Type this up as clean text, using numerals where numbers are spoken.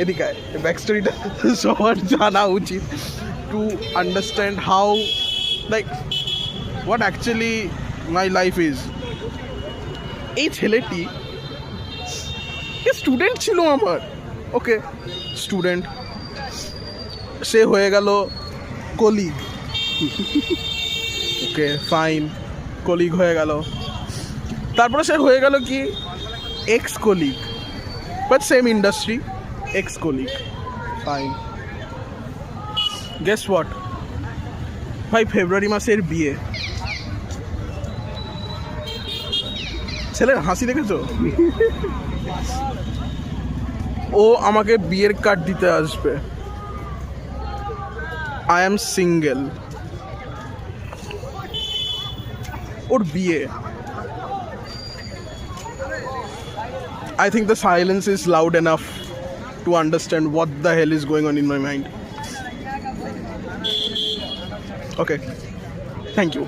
এদিকে ব্যাক স্টোরিটা সবার জানা উচিত to understand how like what actually my life is. এই ছেলেটি স্টুডেন্ট ছিল আমার, ওকে স্টুডেন্ট, সে হয়ে গেল কলিগ, ওকে ফাইন, কলিগ হয়ে গেল। তারপরে সে হয়ে গেল কি x colleague, but same industry, x colleague, fine. Guess what ভাই, ফেব্রুয়ারি মাসের বিয়ে। ছেলের হাসি দেখেছো? ও আমাকে বিয়ের কার্ড দিতে আসবে। আই এম সিঙ্গেল, ওর বিয়ে। I think the silence is loud enough to understand what the hell is going on in my mind. Okay, thank you.